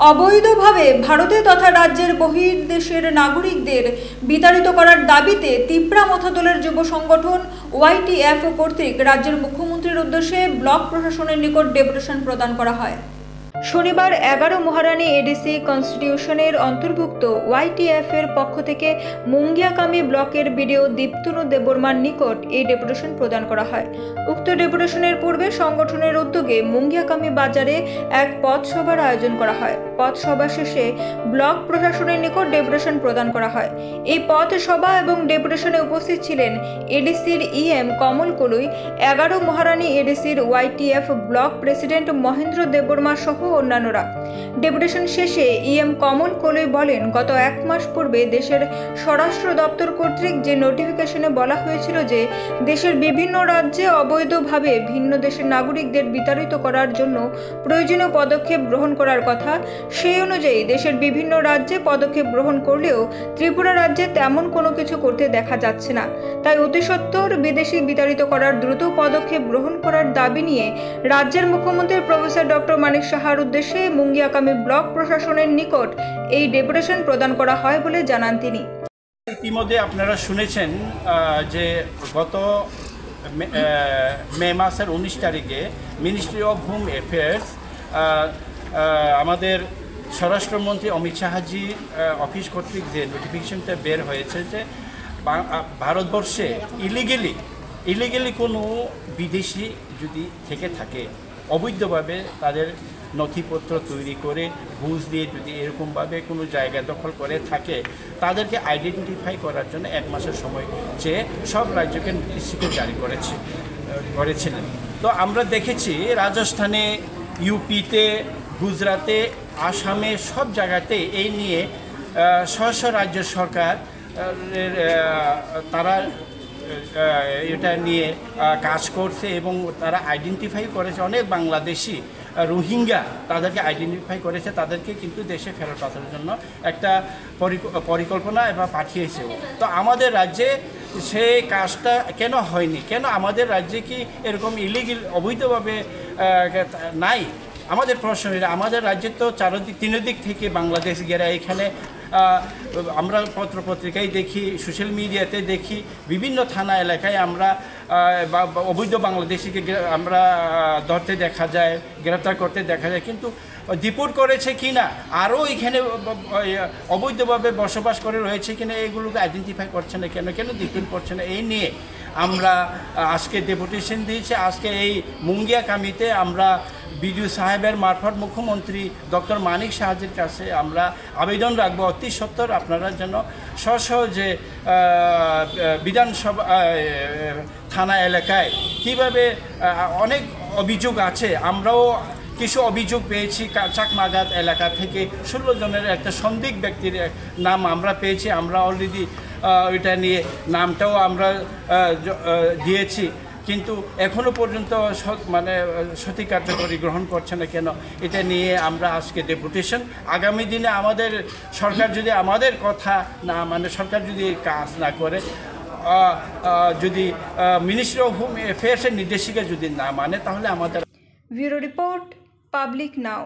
অবৈধভাবে ভারতে তথা রাজ্যের বহির্দেশের নাগরিকদের বিতাড়িত করার দাবিতে তিপ্রা মথাদলের যুব সংগঠন ওয়াইটিএফ কর্তৃক রাজ্যের মুখ্যমন্ত্রীর উদ্দেশ্যে ব্লক প্রশাসনের নিকট ডেপুটেশন প্রদান করা হয়। শনিবার 11 মহারানী এডিসি কনস্টিটিউশনের অন্তর্ভুক্ত ওয়াইটিএফ এর পক্ষ থেকে মুঙ্গিয়াকামী ব্লকের বিডিও দীপ্তনু দেববর্মার নিকট এই ডেপুটেশন প্রদান করা হয়। উক্ত ডেপুটেশনের পূর্বে সংগঠনের উদ্যোগে মুঙ্গিয়াকামী বাজারে এক পথসভার আয়োজন করা হয়। পথসভা শেষে ব্লক প্রশাসনের নিকট ডেপুটেশন প্রদান করা হয়। এই পথসভা এবং ডেপুটেশনে উপস্থিত ছিলেন এডিসির ইএম কমল কলুই, 11 মহারানী এডিসির YTF block president Mahendra Debbarma সহ অন্যান্যরা। ডেপুটেশন শেষে ইএম কমল কলুই বলেন, গত 1 মাস পূর্বে দেশের স্বরাষ্ট্র দপ্তর কর্তৃক যে নোটিফিকেশনে বলা হয়েছিল যে দেশের বিভিন্ন রাজ্যে অবৈধভাবে ভিন্ন দেশের নাগরিকদের বিতাড়িত করার জন্য প্রয়োজনীয় পদক্ষেপ গ্রহণ করার কথা, সেই অনুযায়ী দেশের বিভিন্ন রাজ্যে পদক্ষেপ গ্রহণ করলেও ত্রিপুরা রাজ্যে তেমন কোনো কিছু করতে দেখা যাচ্ছে না। তাই অতিসত্বর বিদেশি বিতাড়িত করার দ্রুত পদক্ষেপ গ্রহণ করার দাবি নিয়ে রাজ্যের মুখ্যমন্ত্রী প্রফেসর ডক্টর মানিক সাহার উদ্দেশ্যে মুঙ্গিয়াকামী ব্লক প্রশাসনের নিকট এই ডেপুটেশন প্রদান করা হয় বলে জানান তিনি। ইতিমধ্যে আপনারা শুনেছেন যে গত মে মাসের 19 তারিখে মিনিস্ট্রি অফ হোম অ্যাফেয়ার্স আমাদের স্বরাষ্ট্রমন্ত্রী অমিত শাহজি অফিস কর্তৃক যে নোটিফিকেশনটা বের হয়েছে যে ভারতবর্ষে ইলিগেলি কোনো বিদেশি যদি থেকে থাকে, অবৈধভাবে তাদের নথিপত্র তৈরি করে ঘুষ দিয়ে যদি এরকমভাবে কোনো জায়গা দখল করে থাকে, তাদেরকে আইডেন্টিফাই করার জন্য 1 মাসের সময় চেয়ে সব রাজ্যকে নোটিশ জারি করেছিলেন। তো আমরা দেখেছি রাজস্থানে, ইউপিতে, গুজরাটে, আসামে সব জায়গাতে এই নিয়ে স্ব রাজ্য সরকার তারা এটা নিয়ে কাজ করছে এবং তারা আইডেন্টিফাই করেছে অনেক বাংলাদেশি রোহিঙ্গা, তাদেরকে আইডেন্টিফাই করেছে, তাদেরকে কিন্তু দেশে ফেরত পাঠানোর জন্য একটা পরিকল্পনা এবার পাঠিয়েছে। তো আমাদের রাজ্যে সেই কাজটা কেন হয়নি? কেন আমাদের রাজ্যে কি এরকম অবৈধভাবে নাই? আমাদের প্রশ্ন, আমাদের রাজ্যে তো তিনদিক থেকে বাংলাদেশ ঘেরা। এখানে আমরা পত্রপত্রিকায় দেখি, সোশ্যাল মিডিয়াতে দেখি, বিভিন্ন থানা এলাকায় আমরা অবৈধ বাংলাদেশিকে আমরা ধরতে দেখা যায়, গ্রেপ্তার করতে দেখা যায়, কিন্তু ডিপোর্ট করেছে কি না, আরও এখানে অবৈধভাবে বসবাস করে রয়েছে কিনা, এগুলোকে আইডেন্টিফাই করছে না কেন ডিপোর্ট করছে না? এই নিয়ে আমরা আজকে ডেপুটেশন দিয়েছি। আজকে এই মুঙ্গিয়াকামীতে আমরা বিডিও সাহেবের মারফত মুখ্যমন্ত্রী ডক্টর মানিক সাহাজির কাছে আমরা আবেদন রাখবো অতি সত্বর আপনারা যেন যে বিধানসভা থানা এলাকায় কীভাবে অনেক অভিযোগ আছে, আমরাও কিছু অভিযোগ পেয়েছি। চাকমাগাত এলাকা থেকে 16 জনের একটা সন্দিগ্ধ ব্যক্তির নাম আমরা পেয়েছি। আমরা অলরেডি ওইটা নিয়ে নামটাও আমরা দিয়েছি, কিন্তু এখনও পর্যন্ত সঠিক কার্যকরী গ্রহণ করছে না কেন? এটা নিয়ে আমরা আজকে ডেপুটেশন। আগামী দিনে আমাদের সরকার যদি আমাদের কথা না মানে, সরকার যদি কাজ না করে, যদি মিনিস্ট্রি অফ হোম অ্যাফেয়ার্সের নির্দেশিকা যদি না মানে, তাহলে আমাদের। ব্যুরো রিপোর্ট, পাবলিক নাও।